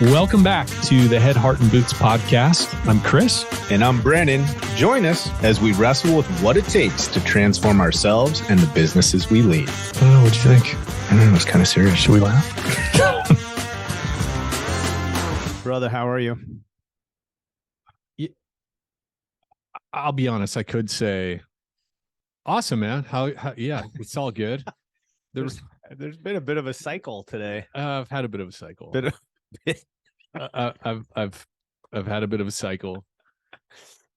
Welcome back to the Head, Heart, and Boots podcast. I'm Chris. And I'm Brandon. Join us as we wrestle with what it takes to transform ourselves and the businesses we lead. I don't know. What'd you think? I don't know. It's kind of serious. Should we laugh? Brother, how are you? I'll be honest. I could say, awesome, man. How yeah, it's all good. There's been a bit of a cycle today. I've had a bit of a cycle. I've had a bit of a cycle.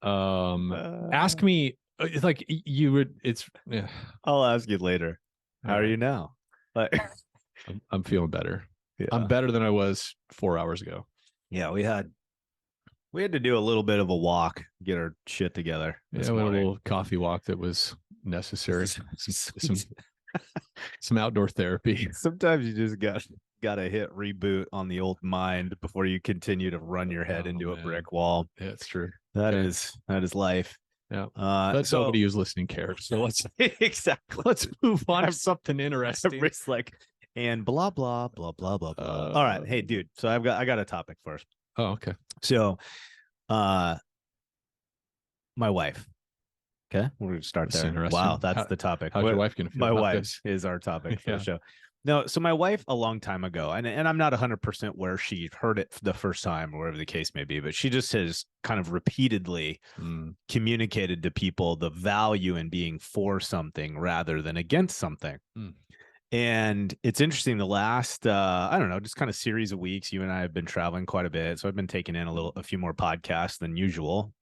Ask me, like you would. It's. Yeah. I'll ask you later. How are you now? I'm feeling better. Yeah. I'm better than I was 4 hours ago. Yeah, we had to do a little bit of a walk, get our shit together. Yeah, a little coffee walk that was necessary. some outdoor therapy. Sometimes you just gotta hit reboot on the old mind before you continue to run your head into a brick wall. Yeah, it's true. That is life. Yeah. But nobody who's listening cares. So let's exactly. Let's move on to something interesting. It's like, and blah blah blah blah blah blah. All right, hey dude. So I got a topic first. Oh, okay. So, my wife. Okay, we're gonna start there. Wow, that's the topic. How's your wife gonna feel? My about wife this? is our topic for the show. No, so my wife a long time ago, and I'm not 100% where she heard it the first time or whatever the case may be, but she just has kind of repeatedly communicated to people the value in being for something rather than against something. And it's interesting, the last I don't know, just kind of series of weeks, you and I have been traveling quite a bit, so I've been taking in a few more podcasts than usual.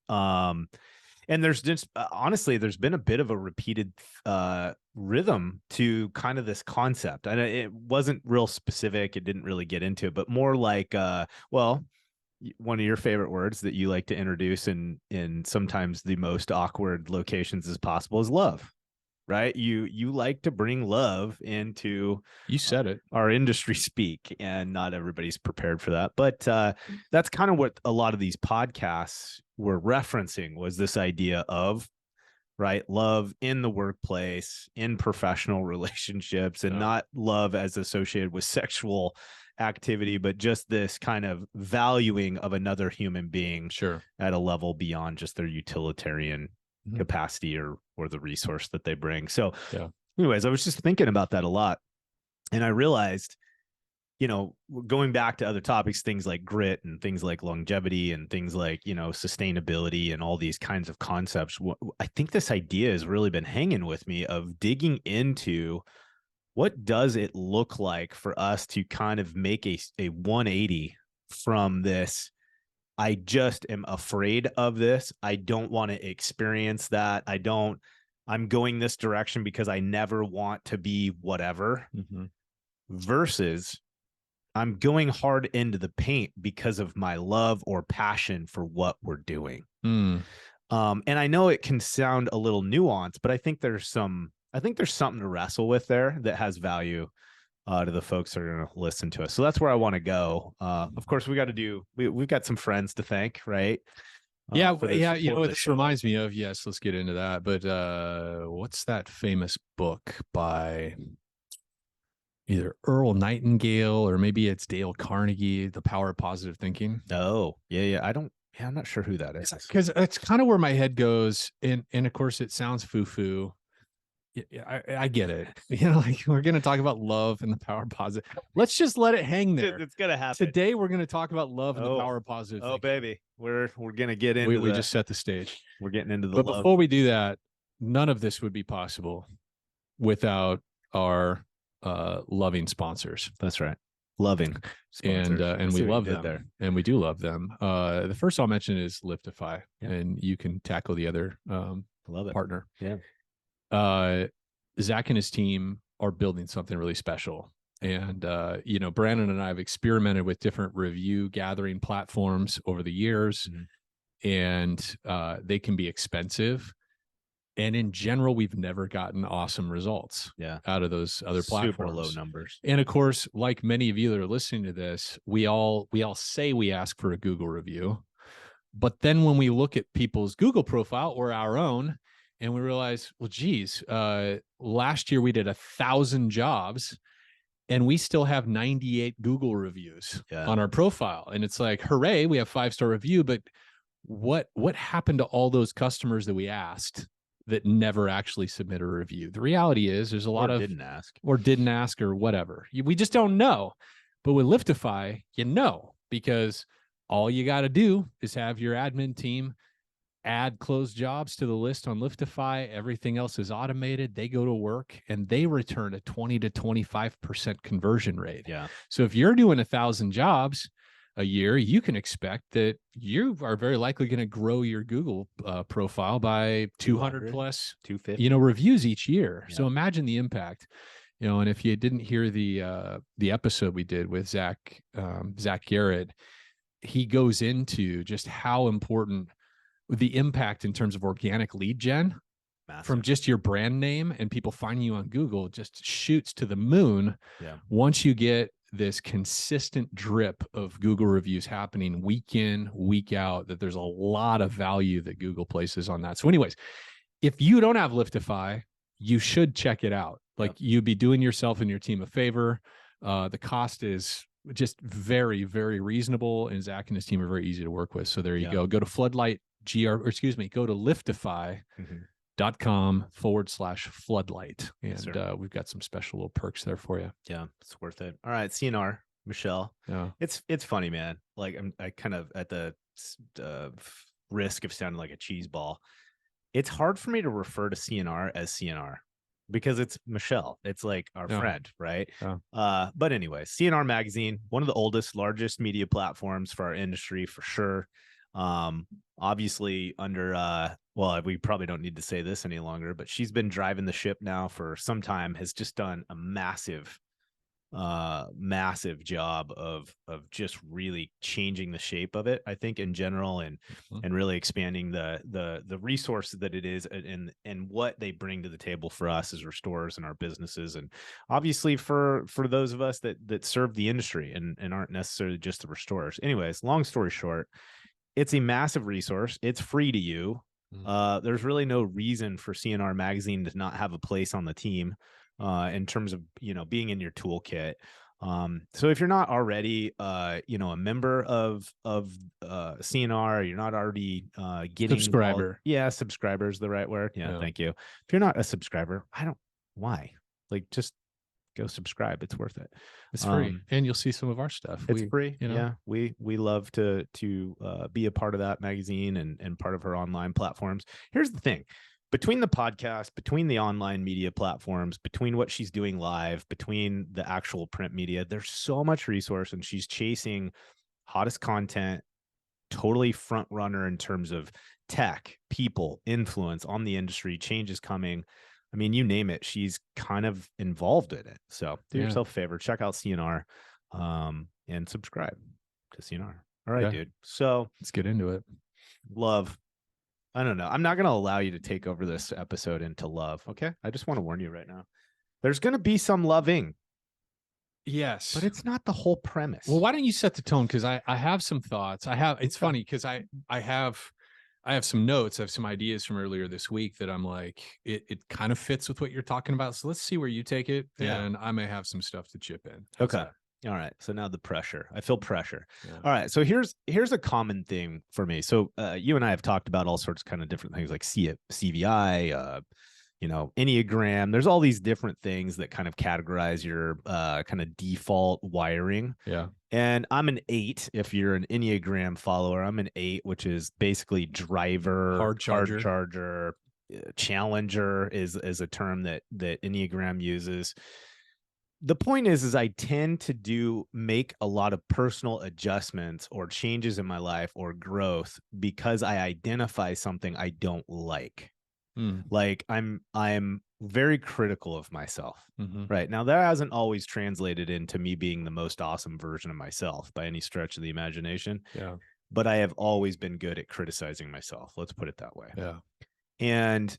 And there's just honestly, there's been a bit of a repeated rhythm to kind of this concept. And it wasn't real specific. It didn't really get into it, but more like, well, one of your favorite words that you like to introduce in sometimes the most awkward locations as possible is love, right? You like to bring love into, you said it, our industry speak, and not everybody's prepared for that. But that's kind of what a lot of these podcasts were referencing, was this idea of, right, love in the workplace, in professional relationships, and not love as associated with sexual activity, but just this kind of valuing of another human being, at a level beyond just their utilitarian capacity or the resource that they bring. So anyways, I was just thinking about that a lot, and I realized, you know, going back to other topics, things like grit and things like longevity and things like, you know, sustainability and all these kinds of concepts, I think this idea has really been hanging with me, of digging into what does it look like for us to kind of make a 180 from this, I just am afraid of this, I don't want to experience that, I'm going this direction because I never want to be whatever, versus I'm going hard into the paint because of my love or passion for what we're doing. And I know it can sound a little nuanced, but I think there's something to wrestle with there that has value to the folks that are going to listen to us. So that's where I want to go. Of course, we've got some friends to thank, right? You know what this reminds me of? Yes, let's get into that. But what's that famous book by either Earl Nightingale or maybe it's Dale Carnegie, The Power of Positive Thinking? Oh, yeah. I'm not sure who that is. Because it's kind of where my head goes. And of course, it sounds foo-foo. Yeah, I get it. You know, like, we're going to talk about love and the power of positive. Let's just let it hang there. It's going to happen. Today, we're going to talk about love and the power of positive thinking. Baby. We're going to get into we just set the stage. We're getting into the But love. before we do that, none of this would be possible without our loving sponsors. That's right. Loving sponsors. And we love them there. And we do love them. The first I'll mention is Liftify, and you can tackle the other partner. Zach and his team are building something really special. And you know, Brandon and I have experimented with different review gathering platforms over the years, and they can be expensive. And in general, we've never gotten awesome results out of those other platforms. Super low numbers. And of course, like many of you that are listening to this, we all say we ask for a Google review. But then when we look at people's Google profile or our own, and we realize, well, geez, last year we did 1,000 jobs and we still have 98 Google reviews on our profile. And it's like, hooray, we have 5-star review. But what happened to all those customers that we asked that never actually submit a review? The reality is there's a lot of didn't ask or whatever. We just don't know. But with Liftify, because all you got to do is have your admin team add closed jobs to the list on Liftify. Everything else is automated. They go to work and they return a 20 to 25% conversion rate. Yeah. So if you're doing 1,000 jobs a year, you can expect that you are very likely going to grow your Google profile by 200 plus 250 reviews each year. Yeah. So imagine the impact. And if you didn't hear the episode we did with Zach Garrett, he goes into just how important the impact in terms of organic lead gen from just your brand name and people finding you on Google just shoots to the moon. Yeah. Once you get this consistent drip of Google reviews happening week in, week out, that there's a lot of value that Google places on that. So anyways, if you don't have Liftify, you should check it out. Like you'd be doing yourself and your team a favor. The cost is just very, very reasonable, and Zach and his team are very easy to work with. So there you go. Go to go to liftify.com/floodlight. And we've got some special little perks there for you. Yeah, it's worth it. All right, CNR, Michelle. Yeah. It's funny, man. Like I kind of at the risk of sounding like a cheese ball. It's hard for me to refer to CNR as CNR because it's Michelle. It's like our friend, right? But anyway, CNR Magazine, one of the oldest, largest media platforms for our industry, for sure. Obviously under well, we probably don't need to say this any longer, but she's been driving the ship now for some time, has just done a massive job of just really changing the shape of it, I think, in general, and really expanding the resources that it is and what they bring to the table for us as restorers and our businesses, and obviously for those of us that serve the industry and aren't necessarily just the restorers. Anyways, long story short, it's a massive resource. It's free to you. There's really no reason for CNR Magazine to not have a place on the team in terms of, being in your toolkit. So if you're not already, a member of CNR, you're not already getting subscriber. Subscriber is the right word. Yeah, thank you. If you're not a subscriber, why? Like, just go subscribe. It's worth it. It's free, and you'll see some of our stuff. It's free. Yeah, we love to be a part of that magazine and part of her online platforms. Here's the thing. Between the podcast, between the online media platforms, between what she's doing live, between the actual print media, there's so much resource, and she's chasing hottest content, totally front runner in terms of tech, people, influence on the industry, change is coming. I mean, you name it, she's kind of involved in it. So do yourself a favor, check out CNR and subscribe to CNR. All right, dude. So let's get into it. Love. I don't know. I'm not going to allow you to take over this episode into love. Okay. I just want to warn you right now. There's going to be some loving. Yes. But it's not the whole premise. Well, why don't you set the tone? Because I have some thoughts. It's funny because I have some notes. I have some ideas from earlier this week that I'm like, it kind of fits with what you're talking about. So let's see where you take it. Yeah. And I may have some stuff to chip in. How's that? All right. So now the pressure. I feel pressure. Yeah. All right. So here's a common thing for me. So you and I have talked about all sorts of kind of different things like CVI, Enneagram. There's all these different things that kind of categorize your kind of default wiring. Yeah. And I'm an 8. If you're an Enneagram follower, I'm an 8, which is basically driver, hard charger, challenger is a term that Enneagram uses. The point is I tend to make a lot of personal adjustments or changes in my life or growth because I identify something I don't like. Like I'm very critical of myself. Right now, that hasn't always translated into me being the most awesome version of myself by any stretch of the imagination. Yeah. But I have always been good at criticizing myself. Let's put it that way. Yeah. And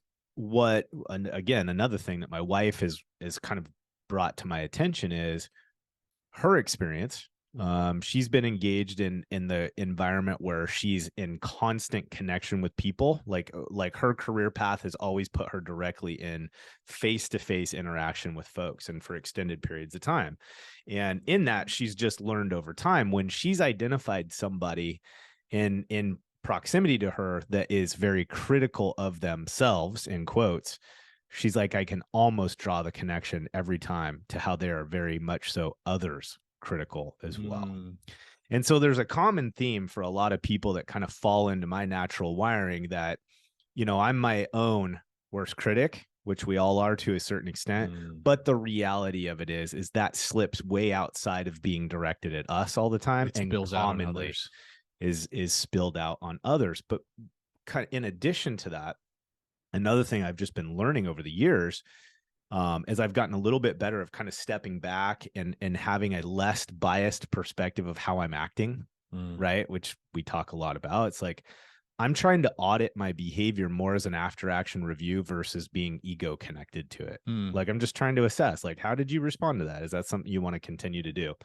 again, another thing that my wife is kind of brought to my attention is her experience She's been engaged in the environment where she's in constant connection with people. Like her career path has always put her directly in face-to-face interaction with folks and for extended periods of time. And in that, she's just learned over time, when she's identified somebody in proximity to her that is very critical of themselves, in quotes, she's like, I can almost draw the connection every time to how they are very much so others critical as well. And so there's a common theme for a lot of people that kind of fall into my natural wiring, that, you know, I'm my own worst critic, which we all are to a certain extent. But the reality of it is that slips way outside of being directed at us all the time, It and spills out on commonly others. is spilled out on others. But kind of in addition to that, another thing I've just been learning over the years, as I've gotten a little bit better of kind of stepping back and having a less biased perspective of how I'm acting, right? Which we talk a lot about. It's like, I'm trying to audit my behavior more as an after action review versus being ego connected to it. Like, I'm just trying to assess, like, how did you respond to that? Is that something you want to continue to do?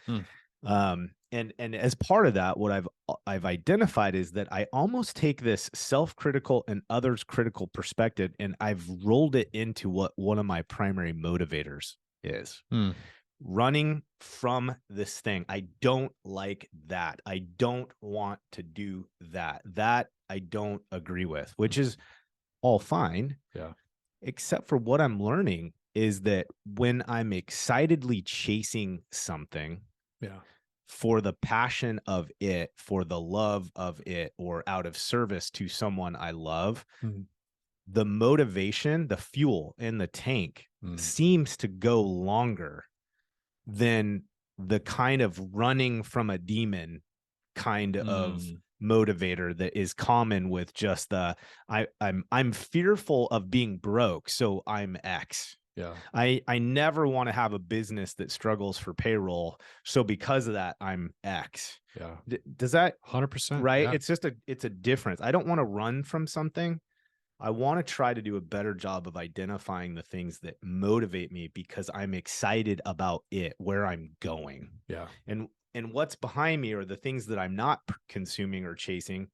And as part of that, what I've identified is that I almost take this self-critical and others critical perspective, and I've rolled it into what one of my primary motivators is. Running from this thing. I don't like that. I don't want to do that. That I don't agree with, which is all fine. Yeah. Except for what I'm learning is that when I'm excitedly chasing something, Yeah, for the passion of it, for the love of it, or out of service to someone I love, the motivation, the fuel in the tank seems to go longer than the kind of running from a demon kind of motivator that is common with just the I'm fearful of being broke, so I'm X. Yeah. I never want to have a business that struggles for payroll, so because of that, I'm X. Yeah. Does that 100%. right? Yeah. It's a difference. I don't want to run from something. I want to try to do a better job of identifying the things that motivate me because I'm excited about it, where I'm going. Yeah. And what's behind me, or the things that I'm not consuming or chasing,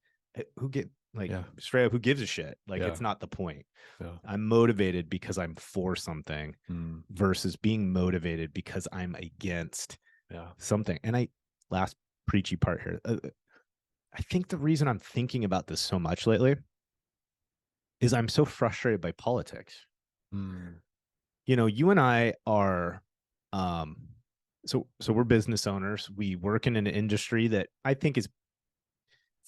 straight up, who gives a shit? Like, it's not the point. Yeah. I'm motivated because I'm for something versus being motivated because I'm against something. And last preachy part here, I think the reason I'm thinking about this so much lately is I'm so frustrated by politics. You know, you and I are, so we're business owners. We work in an industry that I think is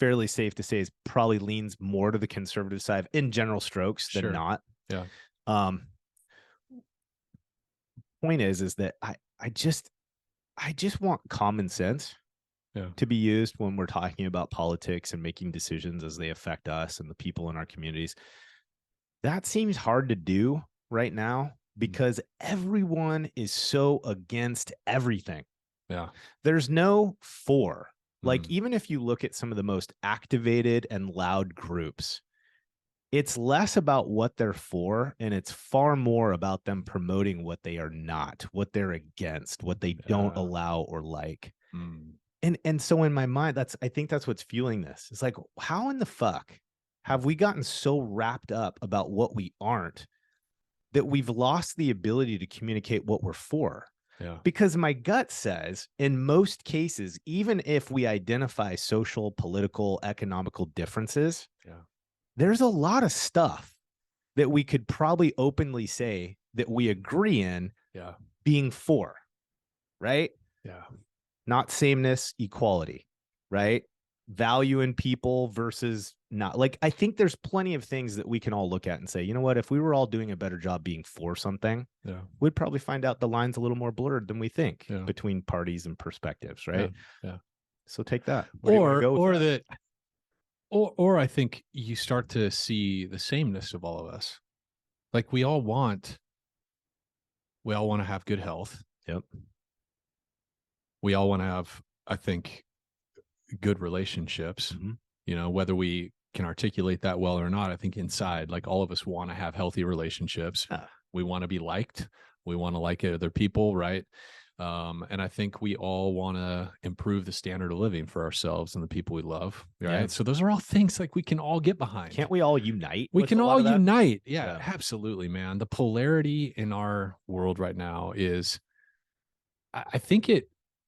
fairly safe to say is probably leans more to the conservative side in general strokes than not. Yeah. Point is that I just want common sense to be used when we're talking about politics and making decisions as they affect us and the people in our communities. That seems hard to do right now because everyone is so against everything. Yeah. There's no for. Like, even if you look at some of the most activated and loud groups, it's less about what they're for, and it's far more about them promoting what they are not, what they're against, what they don't allow or like. And so in my mind, I think that's what's fueling this. It's like, how in the fuck have we gotten so wrapped up about what we aren't that we've lost the ability to communicate what we're for? Yeah. Because my gut says, in most cases, even if we identify social, political, economical differences, there's a lot of stuff that we could probably openly say that we agree in being for, right? Yeah. Not sameness, equality, right? Value in people versus not. Like, I think there's plenty of things that we can all look at and say, you know what, if we were all doing a better job being for something, we'd probably find out the line's a little more blurred than we think between parties and perspectives, right? Yeah. So take that. Or I think you start to see the sameness of all of us. Like, we all want to have good health. Yep. We all want to have, I think, good relationships, you know, whether we can articulate that well or not. I think inside, like, all of us want to have healthy relationships. We want to be liked. We want to like other people. Right. And I think we all want to improve the standard of living for ourselves and the people we love. Right. Yeah. So those are all things like we can all get behind. Can't we all unite? We with can a lot all of that? unite. Yeah, Yeah. absolutely, man. The polarity in our world right now is, I think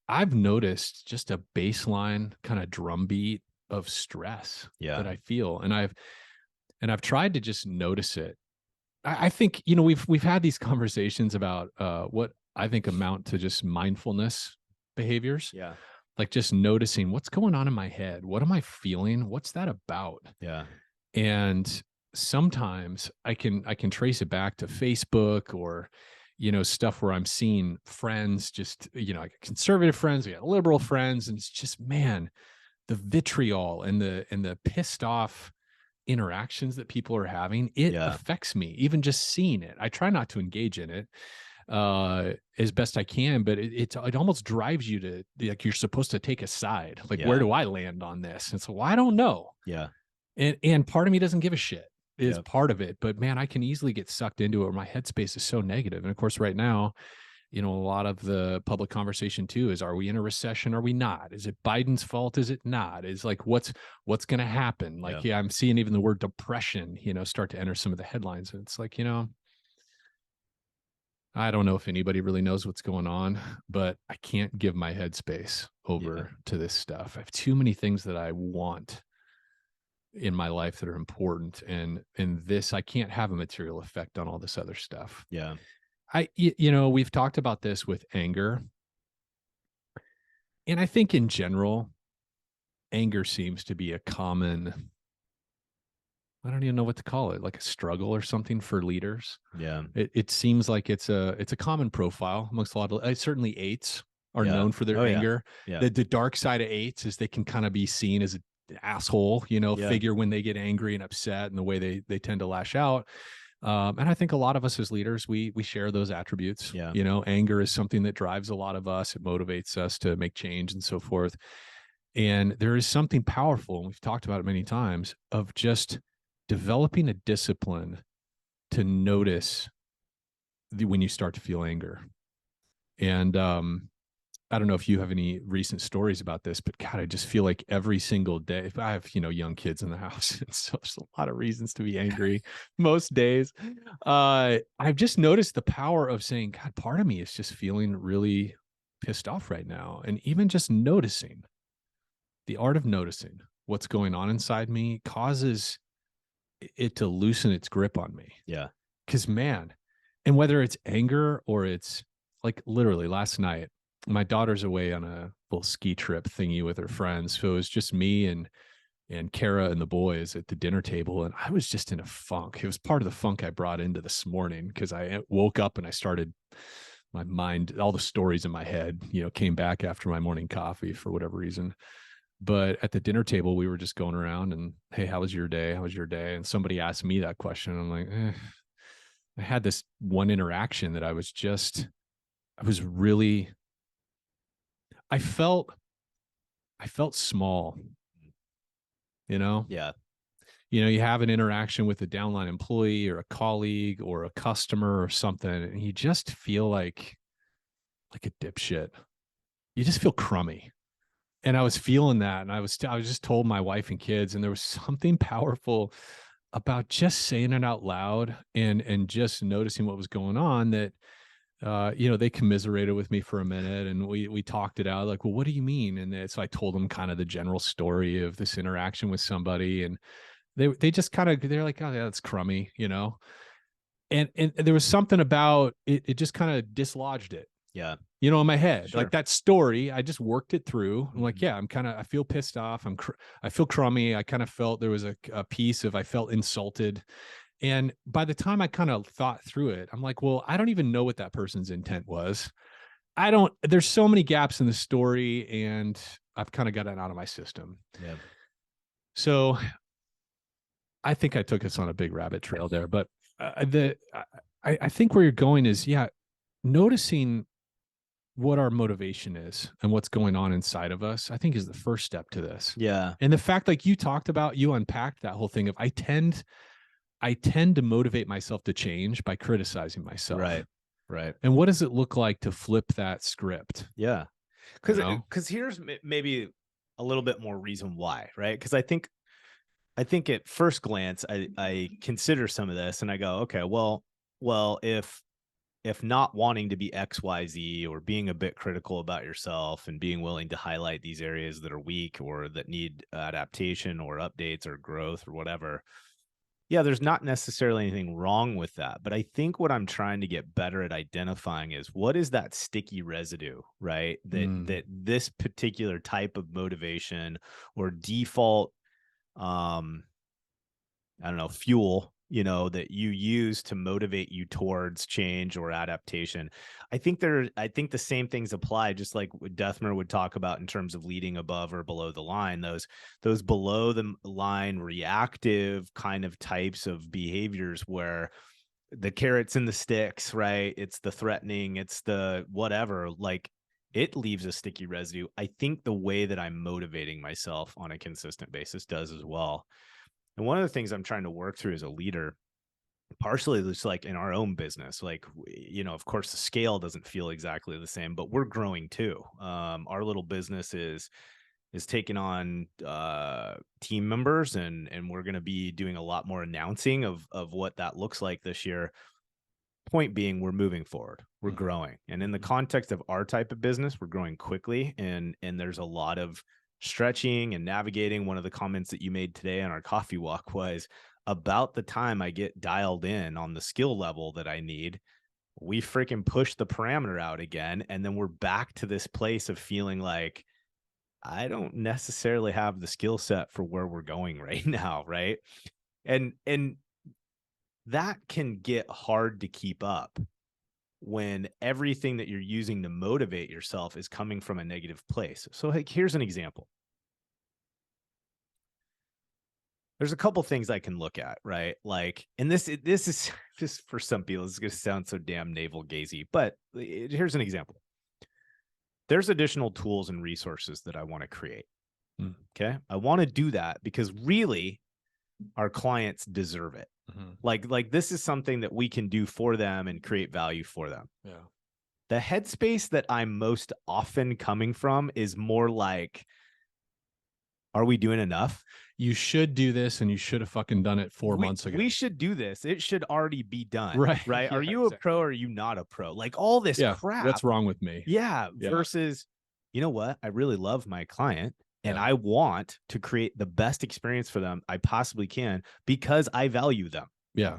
I've noticed just a baseline kind of drumbeat of stress Yeah. that I feel. And I've tried to just notice it. I think, you know, we've had these conversations about what I think amount to just mindfulness behaviors. Yeah. Like just noticing what's going on in my head. What am I feeling? What's that about? Yeah. And sometimes I can trace it back to Facebook or, you know, stuff where I'm seeing friends, just, you know, like conservative friends, we got liberal friends, and it's just, man, the vitriol and the pissed off interactions that people are having, it Yeah. affects me, even just seeing it. I try not to engage in it as best I can, but it almost drives you to, like, you're supposed to take a side. Like, Yeah. where do I land on this? And so, well, I don't know. Yeah. And part of me doesn't give a shit, is Yep. part of it. But man, I can easily get sucked into it, where my headspace is so negative. And of course, right now, you know, a lot of the public conversation too is, are we in a recession? Are we not? Is it Biden's fault? Is it not? Is like, what's going to happen? Like, yeah, I'm seeing even the word depression, you know, start to enter some of the headlines. And it's like, you know, I don't know if anybody really knows what's going on, but I can't give my headspace over to this stuff. I have too many things that I want in my life that are important, and this, I can't have a material effect on all this other stuff. Yeah. You know, we've talked about this with anger, and I think in general, anger seems to be a common, I don't even know what to call it, like a struggle or something for leaders. Yeah. It seems like it's a common profile amongst a lot of, certainly eights are known for their anger. Yeah. The dark side of eights is they can kind of be seen as an asshole, you know, figure when they get angry and upset, and the way they tend to lash out. And I think a lot of us as leaders, we share those attributes. Yeah. You know, anger is something that drives a lot of us. It motivates us to make change and so forth. And there is something powerful, and we've talked about it many times, of just developing a discipline to notice when you start to feel anger. And I don't know if you have any recent stories about this, but God, I just feel like every single day, if I have, you know, young kids in the house, and so there's a lot of reasons to be angry most days. I've just noticed the power of saying, God, part of me is just feeling really pissed off right now. And even just noticing, the art of noticing what's going on inside me causes it to loosen its grip on me. Yeah. Because, man, and whether it's anger or it's like, literally last night, my daughter's away on a little ski trip thingy with her friends. So it was just me and Kara and the boys at the dinner table. And I was just in a funk. It was part of the funk I brought into this morning, because I woke up and I started, my mind, all the stories in my head, you know, came back after my morning coffee for whatever reason. But at the dinner table, we were just going around and, hey, how was your day? How was your day? And somebody asked me that question. I'm like, I had this one interaction that I was really, I felt small, you know? Yeah. You know, you have an interaction with a downline employee or a colleague or a customer or something, and you just feel like a dipshit. You just feel crummy. And I was feeling that. And I was just told my wife and kids, and there was something powerful about just saying it out loud and just noticing what was going on, that, you know, they commiserated with me for a minute, and we talked it out, like, well, what do you mean? And so I told them kind of the general story of this interaction with somebody, and they just kind of, they're like, oh yeah, that's crummy, you know? And there was something about it, it just kind of dislodged it. Yeah. You know, in my head, Sure. like that story, I just worked it through. I'm like, yeah, I feel pissed off. I feel crummy. I kind of felt there was a piece of, I felt insulted. And by the time I kind of thought through it, I'm like, well, I don't even know what that person's intent was. There's so many gaps in the story, and I've kind of got it out of my system. Yeah. So I think I took us on a big rabbit trail there, but I think where you're going is, yeah, noticing what our motivation is and what's going on inside of us, I think, is the first step to this. Yeah. And the fact, like you talked about, you unpacked that whole thing of, I tend to motivate myself to change by criticizing myself. Right. Right. And what does it look like to flip that script? Yeah. You know? Because here's maybe a little bit more reason why, right? Because I think at first glance, I consider some of this and I go, okay, well, if not wanting to be XYZ or being a bit critical about yourself and being willing to highlight these areas that are weak or that need adaptation or updates or growth or whatever, yeah, there's not necessarily anything wrong with that. But I think what I'm trying to get better at identifying is what is that sticky residue, right? That this particular type of motivation or default I don't know, fuel, that you use to motivate you towards change or adaptation. I think the same things apply, just like what Dethmer would talk about in terms of leading above or below the line, those below the line reactive kind of types of behaviors where the carrots and the sticks, right? It's the threatening, it's the whatever, like it leaves a sticky residue. I think the way that I'm motivating myself on a consistent basis does as well. And one of the things I'm trying to work through as a leader, partially just like in our own business, like, of course, the scale doesn't feel exactly the same, but we're growing too. Our little business is taking on team members, and we're going to be doing a lot more announcing of what that looks like this year. Point being, we're moving forward, we're growing, and in the context of our type of business, we're growing quickly, and there's a lot of stretching and navigating. One of the comments that you made today on our coffee walk was about the time I get dialed in on the skill level that I need, we freaking push the parameter out again, and then we're back to this place of feeling like I don't necessarily have the skill set for where we're going right now, right? And that can get hard to keep up when everything that you're using to motivate yourself is coming from a negative place. So like, here's an example. There's a couple things I can look at, right? Like, and this is just for some people, this is going to sound so damn navel gazy, but here's an example. There's additional tools and resources that I want to create. Okay. I want to do that because really our clients deserve it. Like this is something that we can do for them and create value for them. Yeah. The headspace that I'm most often coming from is more like, are we doing enough? You should do this, and you should have fucking done it 4 months ago. We should do this. It should already be done. Right. Right. Yeah, Are you a pro or are you not a pro? Like all this crap. What's wrong with me? Yeah. Versus, you know what? I really love my client and I want to create the best experience for them I possibly can because I value them. Yeah.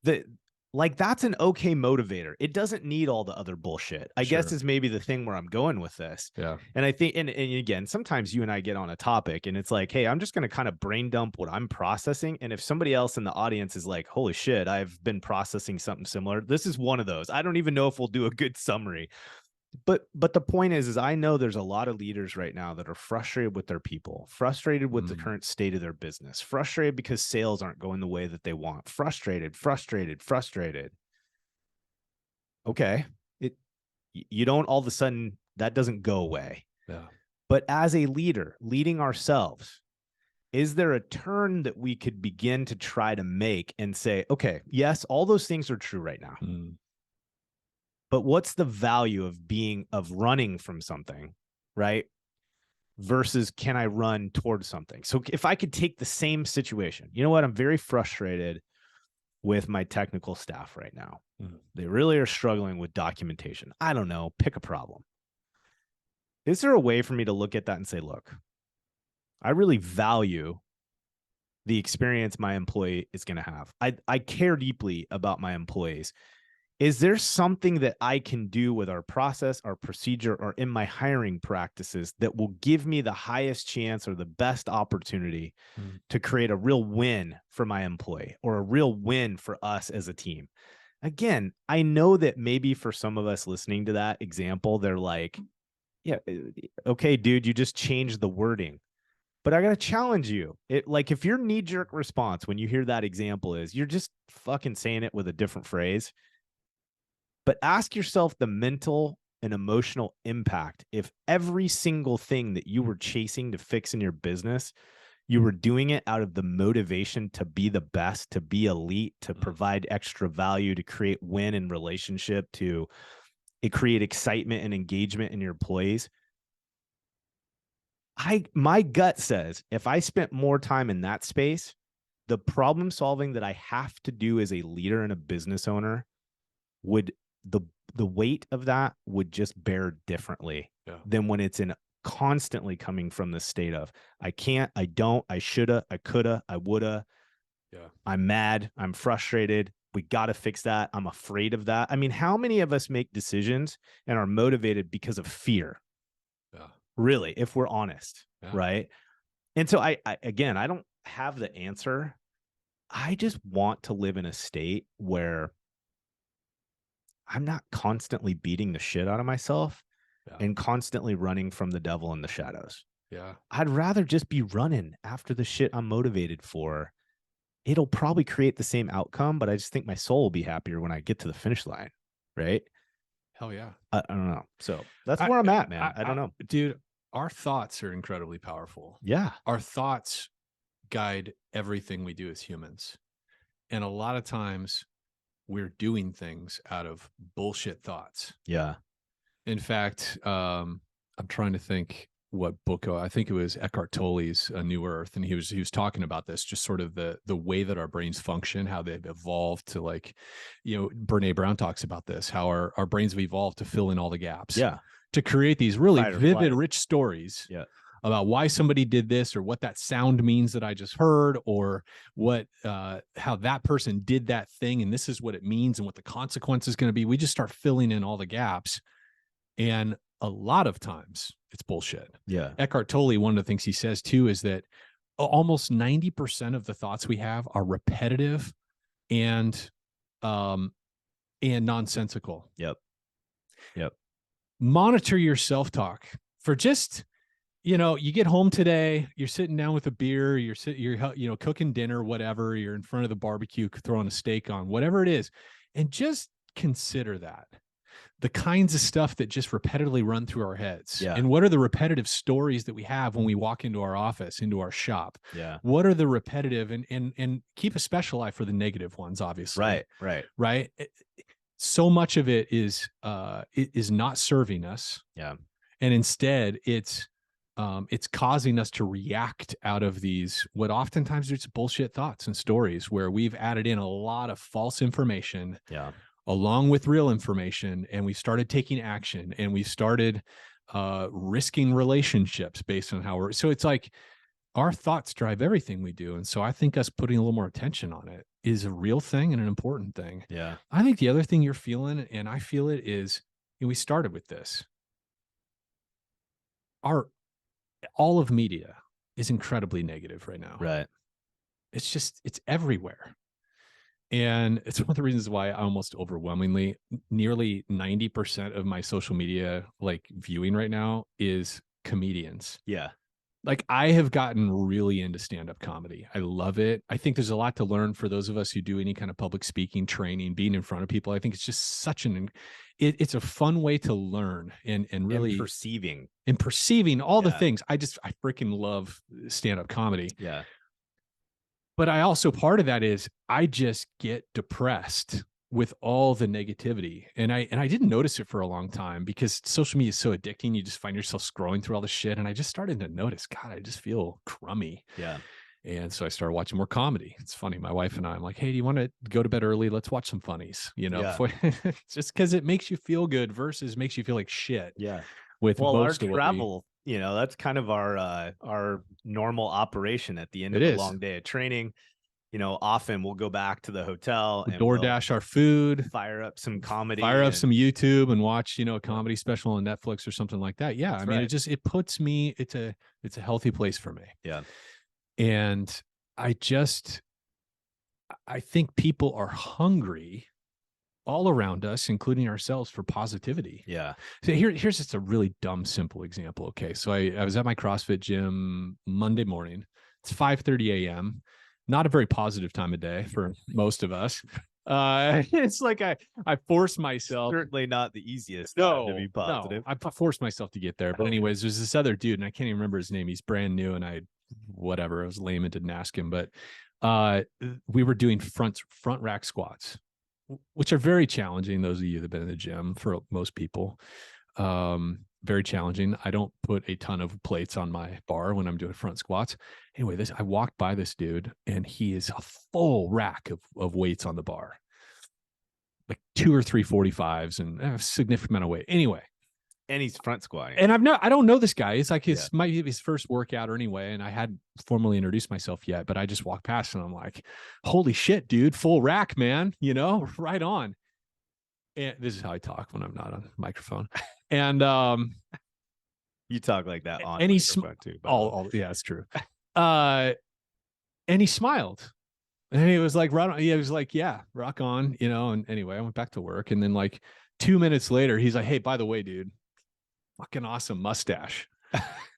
That's an okay motivator. It doesn't need all the other bullshit, I guess is maybe the thing where I'm going with this. Yeah. And I think, and again, sometimes you and I get on a topic and it's like, hey, I'm just going to kind of brain dump what I'm processing. And if somebody else in the audience is like, holy shit, I've been processing something similar, this is one of those. I don't even know if we'll do a good summary. But the point is I know there's a lot of leaders right now that are frustrated with their people, frustrated with the current state of their business, frustrated because sales aren't going the way that they want, frustrated. Okay. You don't all of a sudden, that doesn't go away. Yeah. But as a leader leading ourselves, is there a turn that we could begin to try to make and say, okay, yes, all those things are true right now. But what's the value of running from something, right? Versus can I run towards something? So if I could take the same situation, you know what? I'm very frustrated with my technical staff right now. They really are struggling with documentation. I don't know, pick a problem. Is there a way for me to look at that and say, look, I really value the experience my employee is going to have. I care deeply about my employees. Is there something that I can do with our process, our procedure, or in my hiring practices that will give me the highest chance or the best opportunity to create a real win for my employee or a real win for us as a team? Again, I know that maybe for some of us listening to that example, they're like, yeah, okay, dude, you just changed the wording. But I got to challenge you. If your knee-jerk response when you hear that example is you're just fucking saying it with a different phrase, but ask yourself the mental and emotional impact if every single thing that you were chasing to fix in your business You were doing it out of the motivation to be the best, to be elite, to provide extra value, to create win in relationship, to create excitement and engagement in your employees. My gut says if I spent more time in that space, the problem solving that I have to do as a leader and a business owner would the weight of that would just bear differently than when it's in constantly coming from the state of I can't, I don't, I shoulda, I coulda, I woulda. I'm mad, I'm frustrated. We got to fix that. I'm afraid of that. I mean, how many of us make decisions and are motivated because of fear? Really, if we're honest, right? And so I again, I don't have the answer. I just want to live in a state where I'm not constantly beating the shit out of myself and constantly running from the devil in the shadows. I'd rather just be running after the shit I'm motivated for. It'll probably create the same outcome, but I just think my soul will be happier when I get to the finish line. Right? Hell yeah. I don't know. So that's where I'm at, man. I don't know. Dude, our thoughts are incredibly powerful. Yeah. Our thoughts guide everything we do as humans. And a lot of times we're doing things out of bullshit thoughts. Yeah. In fact, I'm trying to think what book. I think it was Eckhart Tolle's A New Earth, and he was talking about this, just sort of the way that our brains function, how they've evolved to, like, Brene Brown talks about this, how our brains have evolved to fill in all the gaps. To create these really vivid, rich stories about why somebody did this, or what that sound means that I just heard, or what how that person did that thing, and this is what it means and what the consequence is going to be. We just start filling in all the gaps. And a lot of times it's bullshit. Eckhart Tolle, one of the things he says too is that almost 90% of the thoughts we have are repetitive and nonsensical. Monitor your self-talk for just, you get home today, you're sitting down with a beer, you're cooking dinner, whatever, you're in front of the barbecue, throwing a steak on, whatever it is, and just consider that. The kinds of stuff that just repetitively run through our heads. And what are the repetitive stories that we have when we walk into our office, into our shop? What are the repetitive, and keep a special eye for the negative ones, obviously. Right. So much of it is not serving us. And instead it's causing us to react out of these, what oftentimes are just bullshit thoughts and stories, where we've added in a lot of false information along with real information, and we started taking action, and we started risking relationships based on how so it's like our thoughts drive everything we do. And so I think us putting a little more attention on it is a real thing and an important thing. I think the other thing you're feeling, and I feel it, is, we started with this. All of media is incredibly negative right now. It's everywhere. And it's one of the reasons why I almost overwhelmingly, nearly 90% of my social media viewing right now is comedians. Like, I have gotten really into stand-up comedy. I love it. I think there's a lot to learn for those of us who do any kind of public speaking training, being in front of people. I think it's just such it's a fun way to learn and really perceiving all the things. I freaking love stand-up comedy. But I also, part of that is I just get depressed with all the negativity. And I didn't notice it for a long time because social media is so addicting. You just find yourself scrolling through all the shit. And I just started to notice, God, I just feel crummy. And so I started watching more comedy. It's funny. My wife and I'm like, hey, do you want to go to bed early? Let's watch some funnies, just because it makes you feel good versus makes you feel like shit. With most our travel, that's kind of our normal operation at the end of a long day of training. Often we'll go back to the hotel and DoorDash our food, fire up some comedy, fire up some YouTube, and watch, a comedy special on Netflix or something like that. I mean, it puts me, it's a healthy place for me. And I think people are hungry all around us, including ourselves, for positivity. So here's just a really dumb, simple example. Okay. So I was at my CrossFit gym Monday morning. It's 5:30 a.m. Not a very positive time of day for most of us. It's like I forced myself. Certainly not the easiest to be positive. I forced myself to get there. But anyways, there's this other dude, and I can't even remember his name. He's brand new, and I whatever. I was lame and didn't ask him, but we were doing front rack squats, which are very challenging. Those of you that have been in the gym, for most people, very challenging. I don't put a ton of plates on my bar when I'm doing front squats. Anyway, I walked by this dude, and he is a full rack of weights on the bar, like 2 or 3 45s and a significant amount of weight. Anyway. And he's front squatting. And I don't know this guy. It's like might be his first workout or anyway. And I hadn't formally introduced myself yet, but I just walked past and I'm like, holy shit, dude, full rack, man, right on. And this is how I talk when I'm not on microphone. And you talk like that on and microphone too. Yeah, it's true. And he smiled. And he was like, right on. He was like, yeah, rock on, and anyway, I went back to work. And then like 2 minutes later, he's like, hey, by the way, dude, fucking awesome mustache.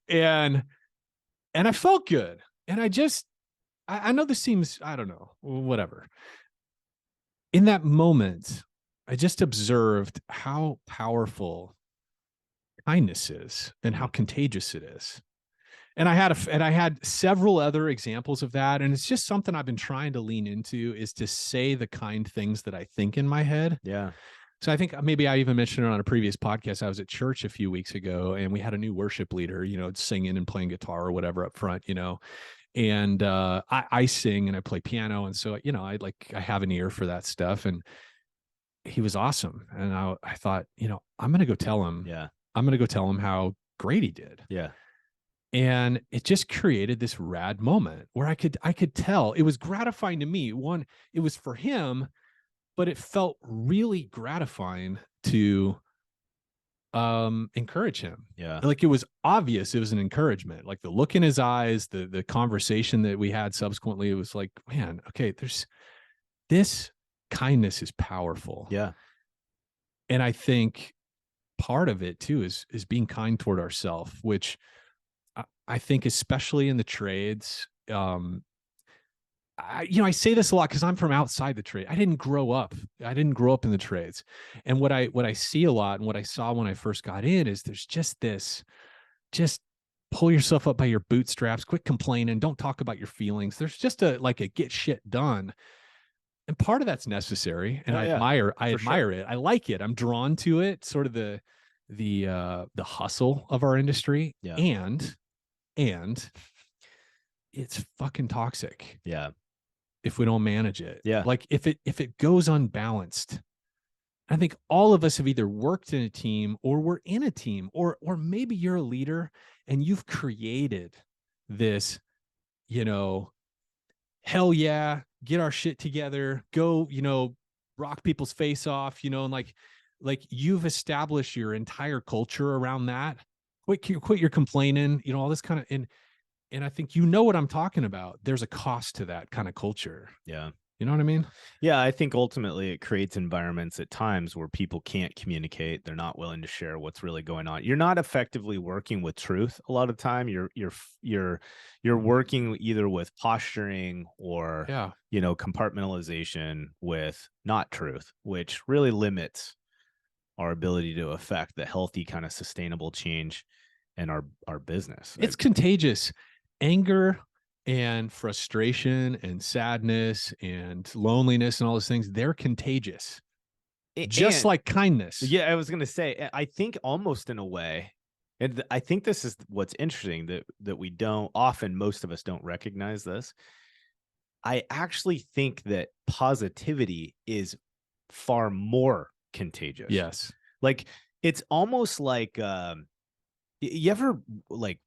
and I felt good. And I know this seems, I don't know, whatever. In that moment, I just observed how powerful kindness is and how contagious it is. And I had several other examples of that. And it's just something I've been trying to lean into, is to say the kind things that I think in my head. Yeah. So I think maybe I even mentioned it on a previous podcast. I was at church a few weeks ago, and we had a new worship leader, singing and playing guitar or whatever up front, and I sing and I play piano. And so, I have an ear for that stuff. And he was awesome. And I thought, I'm going to go tell him. Yeah. I'm going to go tell him how great he did. Yeah. And it just created this rad moment where I could tell it was gratifying to me. One, it was for him, but it felt really gratifying to encourage him. Yeah. Like, it was obvious it was an encouragement. Like the look in his eyes, the conversation that we had subsequently, it was like, man, okay, this kindness is powerful. Yeah. And I think part of it too is being kind toward ourselves, which I think, especially in the trades, I say this a lot because I'm from outside the trade. I didn't grow up in the trades. And what I see a lot, and what I saw when I first got in, is there's just pull yourself up by your bootstraps, quit complaining, don't talk about your feelings. There's just a get shit done. And part of that's necessary. And I admire it. I like it. I'm drawn to it, sort of the hustle of our industry. Yeah. And it's fucking toxic. Yeah. If we don't manage it. Yeah. Like if it goes unbalanced, I think all of us have either worked in a team, or we're in a team, or maybe you're a leader and you've created this, hell yeah, get our shit together, go, rock people's face off, and like you've established your entire culture around that. Quit your complaining, all this kind of, and I think what I'm talking about. There's a cost to that kind of culture. Yeah. You know what I mean? Yeah, I think ultimately it creates environments at times where people can't communicate. They're not willing to share what's really going on. You're not effectively working with truth a lot of time. You're working either with posturing or compartmentalization with not truth, which really limits our ability to affect the healthy kind of sustainable change in our business. It's contagious. Anger and frustration and sadness and loneliness and all those things, they're contagious. Just like kindness. Yeah, I was going to say, I think almost in a way, and I think this is what's interesting, that we don't often, most of us don't recognize this. I actually think that positivity is far more contagious. Yes. Like, it's almost like, you ever, like,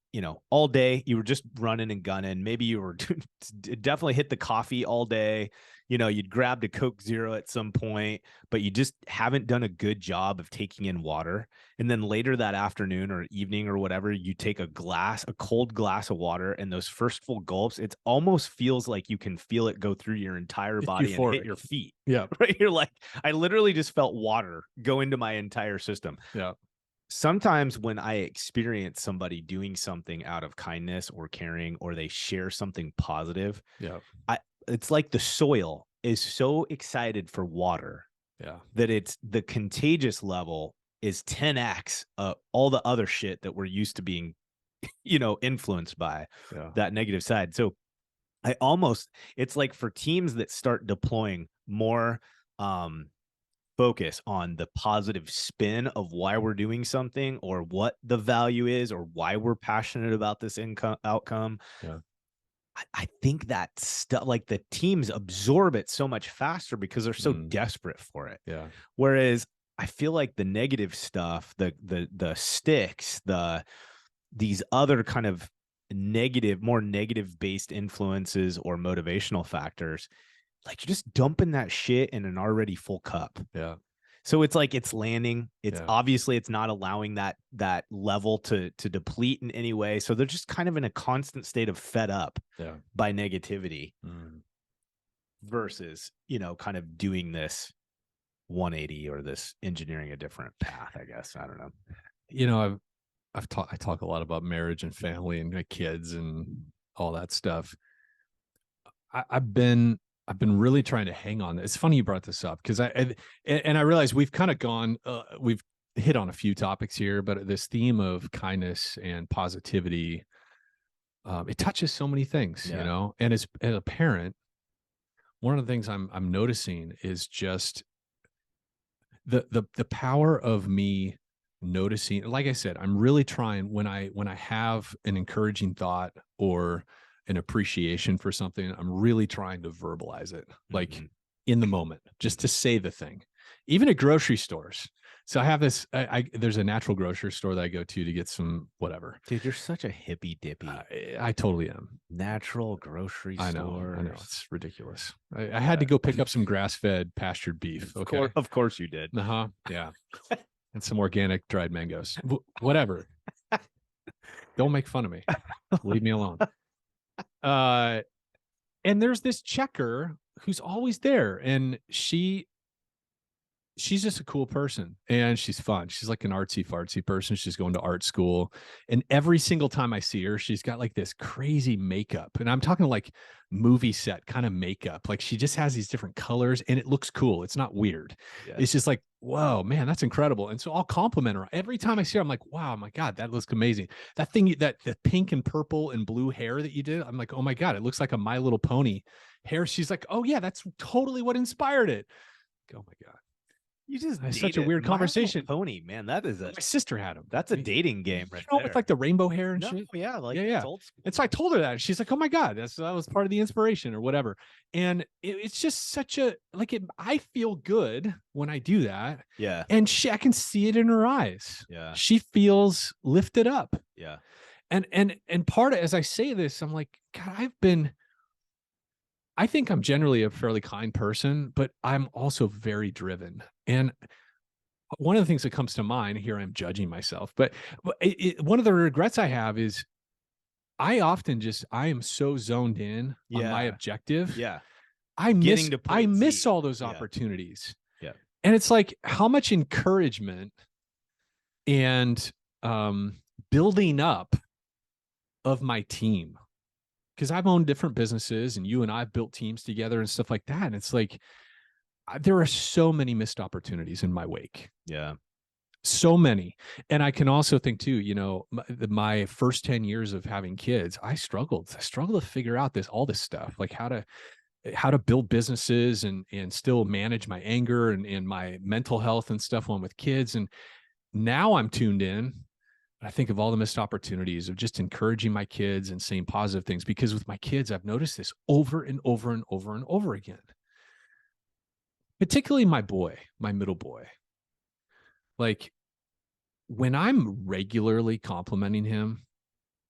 all day you were just running and gunning. Maybe you were definitely hit the coffee all day. You'd grabbed a Coke Zero at some point, but you just haven't done a good job of taking in water. And then later that afternoon or evening or whatever, you take a cold glass of water, and those first full gulps, it almost feels like you can feel it go through your entire body and hit your feet. Yeah. Right. You're like, I literally just felt water go into my entire system. Yeah. Sometimes when I experience somebody doing something out of kindness or caring, or they share something positive, it's like the soil is so excited for water that the contagious level is 10x all the other shit that we're used to being influenced by Yeah. that negative side. So it's like for teams that start deploying more focus on the positive spin of why we're doing something or what the value is or why we're passionate about this outcome. Yeah. I think that stuff, like the teams absorb it so much faster because they're so desperate for it. Yeah. Whereas I feel like the negative stuff, the sticks, these other kind of more negative based influences or motivational factors, like you're just dumping that shit in an already full cup. Yeah. So it's like it's landing. It's Yeah. obviously it's not allowing that level to deplete in any way. So they're just kind of in a constant state of fed up by negativity versus, kind of doing this 180 or this engineering a different path, I guess. I don't know. I talk a lot about marriage and family and my kids and all that stuff. I've been really trying to hang on. It's funny you brought this up because I realize we've kind of gone, we've hit on a few topics here, but this theme of kindness and positivity, it touches so many things, and as a parent, one of the things I'm noticing is just the power of me noticing. Like I said, I'm really trying when I have an encouraging thought or an appreciation for something, I'm really trying to verbalize it, like in the moment, just to say the thing, even at grocery stores. So I have this, there's a natural grocery store that I go to get some whatever. Dude, you're such a hippie dippy. I totally am. Natural grocery store. I know. It's ridiculous. I had to go pick up some grass-fed pastured beef. Okay. Of course you did. Yeah. And some organic dried mangoes. Whatever. Don't make fun of me. Leave me alone. And there's this checker who's always there, and she's just a cool person, and she's fun. She's like an artsy fartsy person. She's going to art school, and every single time I see her, she's got like this crazy makeup, and I'm talking like movie set kind of makeup. Like she just has these different colors, and it looks cool. It's not weird. Yeah. It's just like, whoa, man, that's incredible. And so I'll compliment her every time I see her. I'm like, wow, my God, that looks amazing. That thing, that the pink and purple and blue hair that you did, I'm like, oh my God, it looks like a My Little Pony hair. She's like, oh yeah, that's totally what inspired it. Oh my God. You just such a weird conversation. Pony, man. That is my sister had him. That's a dating game, right? With like the rainbow hair and shit. Yeah, like yeah. And so I told her that, and she's like, "Oh my God, that was part of the inspiration or whatever." And it's just such a I feel good when I do that. Yeah. And I can see it in her eyes. Yeah. She feels lifted up. Yeah. And part of, as I say this, I'm like, God, I think I'm generally a fairly kind person, but I'm also very driven. And one of the things that comes to mind here, I'm judging myself, but one of the regrets I have is I am so zoned in on my objective. Yeah. I miss all those opportunities. Yeah. And it's like, how much encouragement and building up of my team, because I've owned different businesses, and you and I've built teams together and stuff like that. And it's like, there are so many missed opportunities in my wake. Yeah. So many. And I can also think too, my first 10 years of having kids, I struggled to figure out all this stuff, like how to build businesses and still manage my anger and my mental health and stuff when with kids. And now I'm tuned in. I think of all the missed opportunities of just encouraging my kids and saying positive things, because with my kids, I've noticed this over and over and over and over again. Particularly my middle boy. Like when I'm regularly complimenting him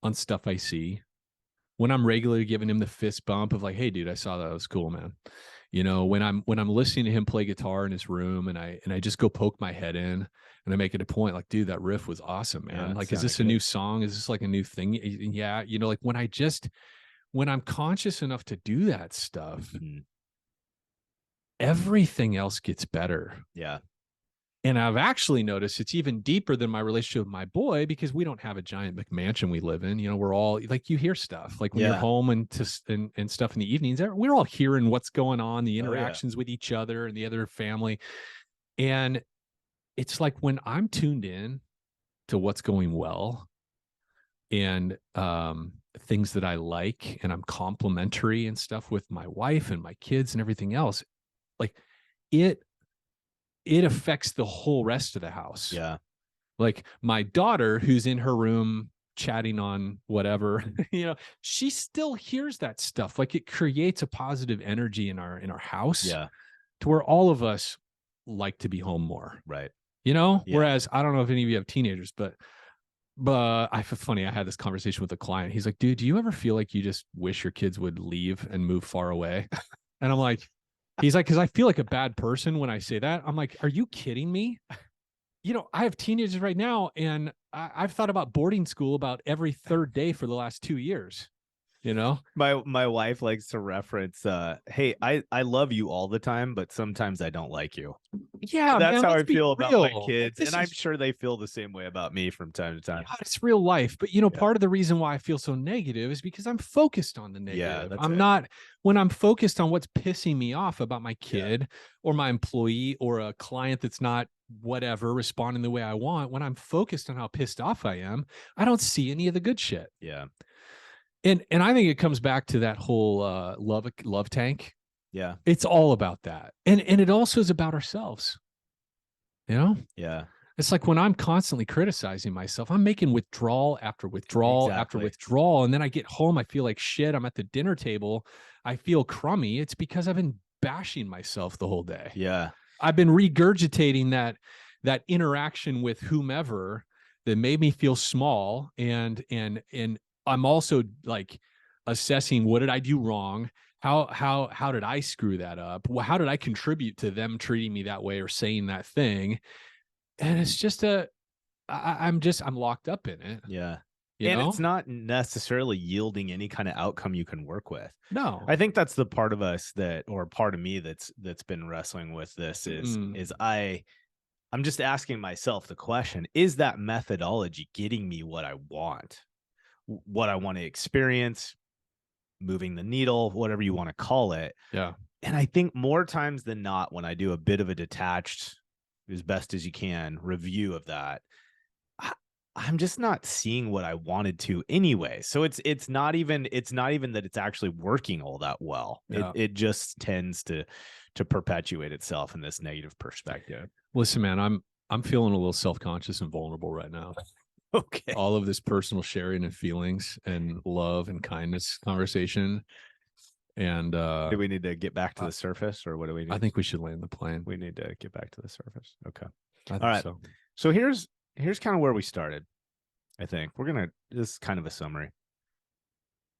on stuff I see, when I'm regularly giving him the fist bump of like, hey dude, I saw that was cool, man. When I'm listening to him play guitar in his room, and I just go poke my head in and I make it a point, like, dude, that riff was awesome, man. Yeah, like, is this a new song? Is this like a new thing? Yeah. Like when I'm conscious enough to do that stuff, everything else gets better. Yeah. And I've actually noticed it's even deeper than my relationship with my boy, because we don't have a giant McMansion we live in. We're all like, you hear stuff like when you're home and stuff in the evenings, we're all hearing what's going on, the interactions with each other and the other family. And it's like when I'm tuned in to what's going well, and things that I like, and I'm complimentary and stuff with my wife and my kids and everything else, like it affects the whole rest of the house. Yeah. Like my daughter, who's in her room chatting on whatever, she still hears that stuff. Like it creates a positive energy in our house. Yeah. To where all of us like to be home more. Right. Yeah. Yeah. Whereas I don't know if any of you have teenagers, but I had this conversation with a client. He's like, dude, do you ever feel like you just wish your kids would leave and move far away? And I'm like, he's like, because I feel like a bad person when I say that. I'm like, are you kidding me? I have teenagers right now, and I've thought about boarding school about every third day for the last 2 years. My wife likes to reference, hey, I love you all the time, but sometimes I don't like you. Yeah, That's man, how I let's be feel about real. my kids, This and I'm is- sure they feel the same way about me from time to time. God, it's real life. But part of the reason why I feel so negative is because I'm focused on the Yeah, negative. that's I'm it. not, when I'm focused on what's pissing me off about my kid or my employee or a client that's not whatever responding the way I want. When I'm focused on how pissed off I am, I don't see any of the good shit. Yeah. And I think it comes back to that whole love tank. Yeah. It's all about that. And it also is about ourselves. Yeah. It's like when I'm constantly criticizing myself, I'm making withdrawal after withdrawal after Exactly. withdrawal. And then I get home, I feel like shit. I'm at the dinner table. I feel crummy. It's because I've been bashing myself the whole day. Yeah. I've been regurgitating that interaction with whomever that made me feel small. And I'm also like assessing, what did I do wrong? How did I screw that up? How did I contribute to them treating me that way or saying that thing? And it's just I'm locked up in it. Yeah. It's not necessarily yielding any kind of outcome you can work with. No. I think that's the part of us or part of me that's been wrestling with this is I'm just asking myself the question, is that methodology getting me what I want to experience, moving the needle, whatever you want to call it? Yeah. And I think more times than not, when I do a bit of a detached, as best as you can, review of that, I'm just not seeing what I wanted to anyway. So it's not even that it's actually working all that well. Yeah. It just tends to perpetuate itself in this negative perspective. Listen, man, I'm feeling a little self-conscious and vulnerable right now. Okay. All of this personal sharing and feelings and love and kindness conversation. And do we need to get back to the surface, or what do we need? I think we should land the plane. We need to get back to the surface. Okay. I think all right. so. So here's kind of where we started. I think this is kind of a summary.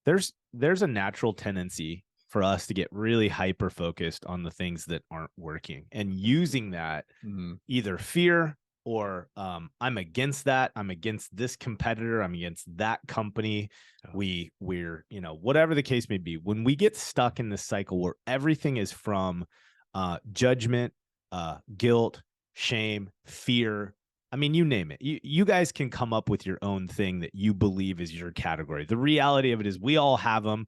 There's a natural tendency for us to get really hyper focused on the things that aren't working and using that either fear or I'm against that. I'm against this competitor. I'm against that company. Yeah. We're whatever the case may be. When we get stuck in this cycle where everything is from judgment, guilt, shame, fear. I mean, you name it. You guys can come up with your own thing that you believe is your category. The reality of it is we all have them.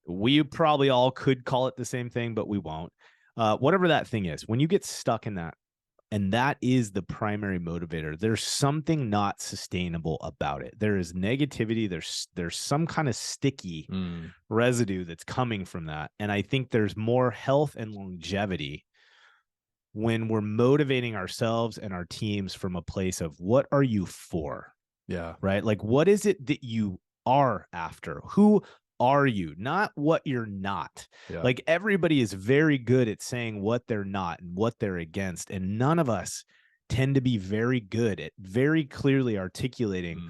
We probably all could call it the same thing, but we won't. Whatever that thing is, when you get stuck in that, and that is the primary motivator, there's something not sustainable about it. There is negativity. There's some kind of sticky residue that's coming from that. And I think there's more health and longevity when we're motivating ourselves and our teams from a place of what are you for? Yeah. Right. Like, what is it that you are after? Who are you? Not what you're not. Yeah. Like, everybody is very good at saying what they're not and what they're against. And none of us tend to be very good at very clearly articulating,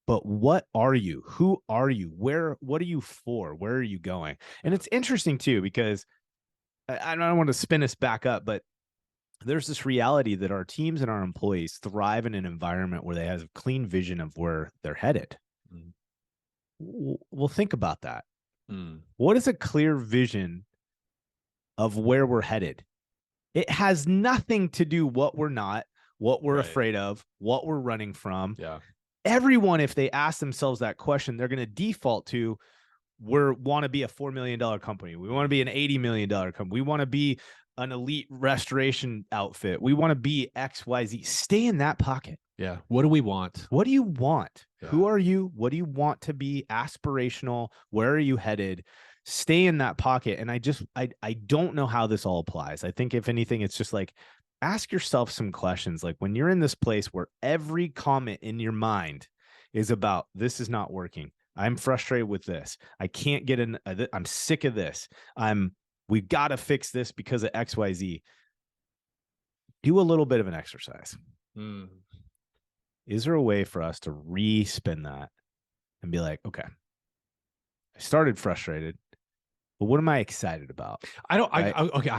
but what are you? Who are you? What are you for? Where are you going? And it's interesting too, because I don't want to spin us back up, but there's this reality that our teams and our employees thrive in an environment where they have a clean vision of where they're headed. Well, think about that. What is a clear vision of where we're headed? It has nothing to do what we're not, what we're afraid of, what we're running from. Yeah. Everyone, if they ask themselves that question, they're going to default to, we want to be a $4 million company. We want to be an $80 million company. We want to be an elite restoration outfit. We want to be X, Y, Z. Stay in that pocket. Yeah. What do we want? What do you want? Yeah. Who are you? What do you want to be? Aspirational? Where are you headed? Stay in that pocket. And I don't know how this all applies. I think if anything, it's just like, ask yourself some questions. Like when you're in this place where every comment in your mind is about, this is not working. I'm frustrated with this. I can't get in. I'm sick of this. We got to fix this because of XYZ. Do a little bit of an exercise. Is there a way for us to re-spin that and be like, okay, I started frustrated, but what am I excited about? Okay.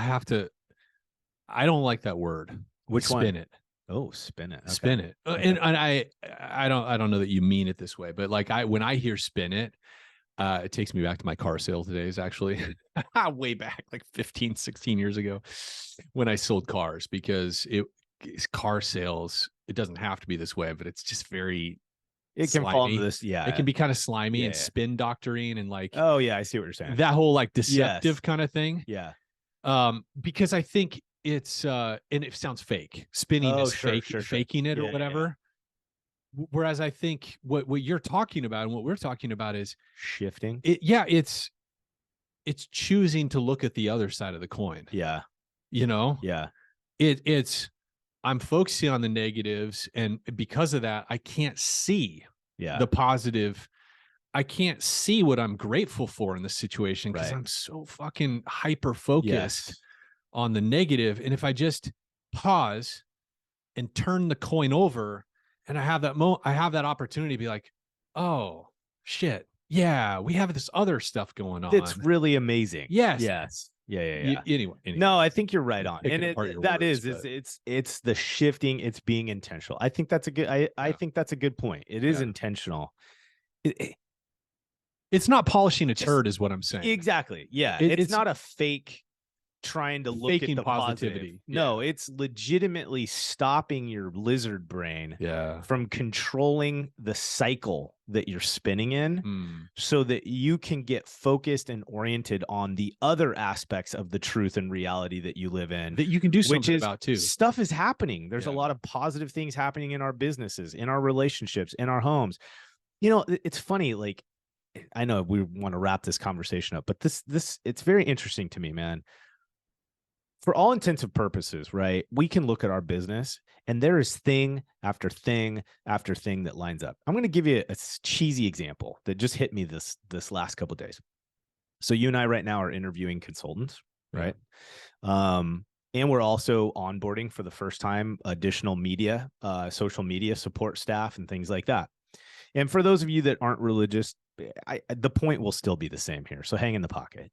I don't like that word. Which spin one? it. Oh, spin it. Okay. Spin it. Okay. And I don't know that you mean it this way, but like when I hear spin it, it takes me back to my car sales days, actually, way back like 15, 16 years ago when I sold cars, because car sales, it doesn't have to be this way, but it's just very It can slimy. fall into this. Yeah. It can be kind of slimy Yeah. and spin doctoring and like, oh yeah, I see what you're saying. That whole like deceptive Yes. kind of thing. Yeah. Because I think it's and it sounds fake. Spinning is sure, faking it Yeah, or whatever. Yeah. Whereas I think what you're talking about and what we're talking about is shifting. It's choosing to look at the other side of the coin. Yeah. You know? Yeah. It's I'm focusing on the negatives, and because of that, I can't see the positive. I can't see what I'm grateful for in this situation because I'm so fucking hyper focused on the negative. And if I just pause and turn the coin over, and I have that opportunity to be like, oh shit, yeah, we have this other stuff going on. It's really amazing. Yes. Yeah. Anyway, no, I think you're right on. And it's the shifting, it's being intentional. I think that's a good, I think that's a good point. It is intentional. It's not polishing a turd is what I'm saying. Exactly. Yeah. It's not a fake trying to look at the positivity. No, it's legitimately stopping your lizard brain Yeah. from controlling the cycle that you're spinning in so that you can get focused and oriented on the other aspects of the truth and reality that you live in. That you can do something about too. Stuff is happening. There's a lot of positive things happening in our businesses, in our relationships, in our homes. You know, it's funny, like, I know we want to wrap this conversation up, but this it's very interesting to me, man. For all intents and purposes, right? We can look at our business and there is thing after thing after thing that lines up. I'm going to give you a cheesy example that just hit me this last couple of days. So you and I right now are interviewing consultants, right? And we're also onboarding for the first time additional media, social media support staff and things like that. And for those of you that aren't religious, the point will still be the same here. So hang in the pocket.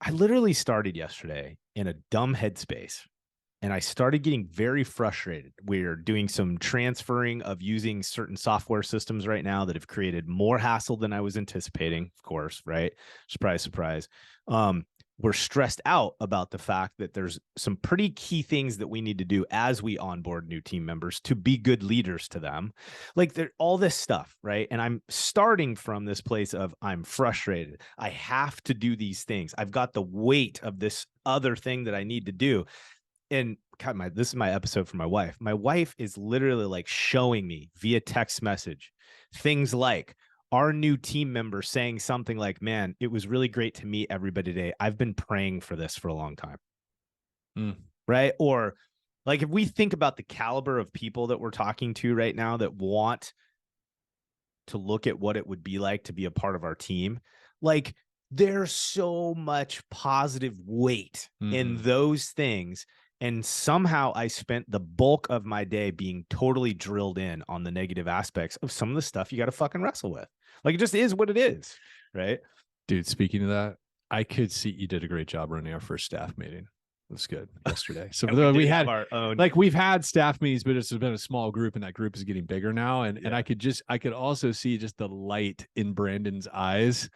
I literally started yesterday in a dumb headspace and I started getting very frustrated. We're doing some transferring of using certain software systems right now that have created more hassle than I was anticipating, of course, right? Surprise, surprise. We're stressed out about the fact that there's some pretty key things that we need to do as we onboard new team members to be good leaders to them. Like all this stuff, right? And I'm starting from this place of I'm frustrated. I have to do these things. I've got the weight of this other thing that I need to do. And God, this is my episode for my wife. My wife is literally like showing me via text message things like our new team member saying something like, man, it was really great to meet everybody today. I've been praying for this for a long time. Right. Or like, if we think about the caliber of people that we're talking to right now that want to look at what it would be like to be a part of our team, like there's so much positive weight in those things. And somehow I spent the bulk of my day being totally drilled in on the negative aspects of some of the stuff you got to fucking wrestle with. Like, it just is what it is. Right. Dude, speaking of that, I could see you did a great job running our first staff meeting. It was good yesterday. So we had our own, like we've had staff meetings, but it's been a small group and that group is getting bigger now. And I could also see just the light in Brandon's eyes,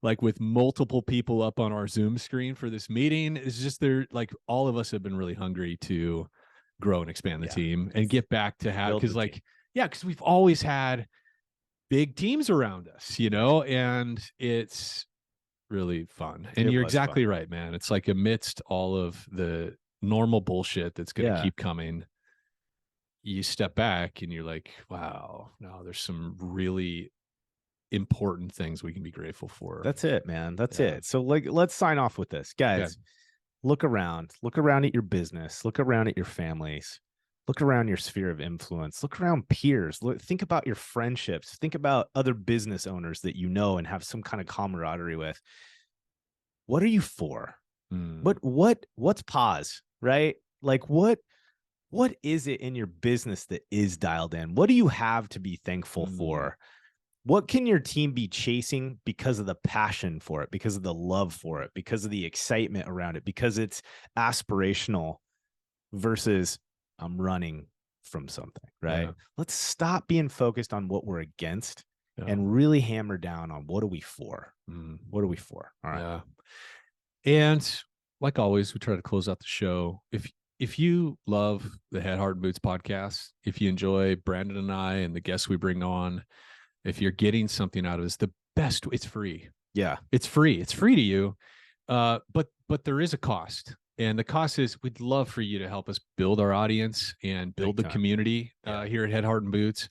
like with multiple people up on our Zoom screen for this meeting. It's just like all of us have been really hungry to grow and expand the team and get back to have, because we've always had big teams around us, and it's really fun. And you're exactly right, man. It's like amidst all of the normal bullshit that's going to keep coming, you step back and you're like, wow, no, there's some really important things we can be grateful for. That's it, man. That's it. So like, let's sign off with this, guys. Look around at your business, look around at your families, look around your sphere of influence, look around peers, think about your friendships, think about other business owners that you know and have some kind of camaraderie with. What are you for? What's pause, right? Like what is it in your business that is dialed in? What do you have to be thankful for? What can your team be chasing because of the passion for it, because of the love for it, because of the excitement around it, because it's aspirational versus I'm running from something, right? Yeah. Let's stop being focused on what we're against and really hammer down on what are we for? What are we for? All right. Yeah. And like always, we try to close out the show. If you love the Head, Heart, and Boots podcast, if you enjoy Brandon and I and the guests we bring on, if you're getting something out of this, the best, it's free. Yeah. It's free. It's free to you. But there is a cost. And the cost is we'd love for you to help us build our audience and build the community here at Head, Heart, and Boots.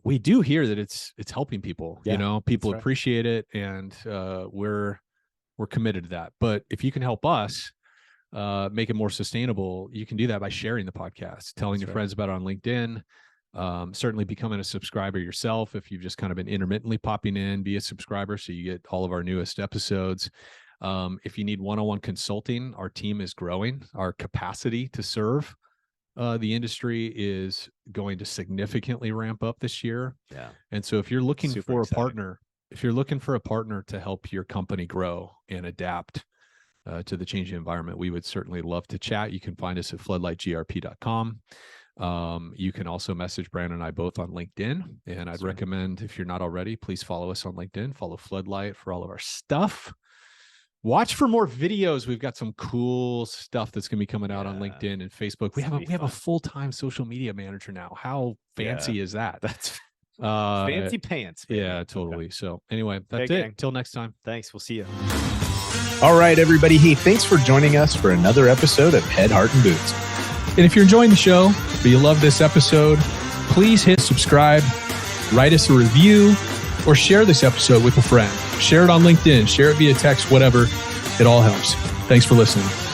We do hear that it's helping people. You know, people appreciate it, and we're committed to that. But if you can help us make it more sustainable, you can do that by sharing the podcast, telling your friends about it on LinkedIn. Certainly becoming a subscriber yourself. If you've just kind of been intermittently popping in, be a subscriber so you get all of our newest episodes. If you need one-on-one consulting, our team is growing. Our capacity to serve the industry is going to significantly ramp up this year. Yeah. And so if you're looking for a partner, to help your company grow and adapt to the changing environment, we would certainly love to chat. You can find us at floodlightgrp.com. You can also message Brandon and I both on LinkedIn, and I'd recommend, if you're not already, please follow us on LinkedIn, follow Floodlight for all of our stuff. Watch for more videos. We've got some cool stuff that's going to be coming out on LinkedIn and Facebook. We have a full-time social media manager now. How fancy is that? That's fancy pants. Baby. Yeah, totally. Okay. So anyway, that's it. Till next time. Thanks. We'll see you. All right, everybody. Hey, thanks for joining us for another episode of Head, Heart, and Boots. And if you're enjoying the show, but you love this episode, please hit subscribe, write us a review, or share this episode with a friend. Share it on LinkedIn, share it via text, whatever. It all helps. Thanks for listening.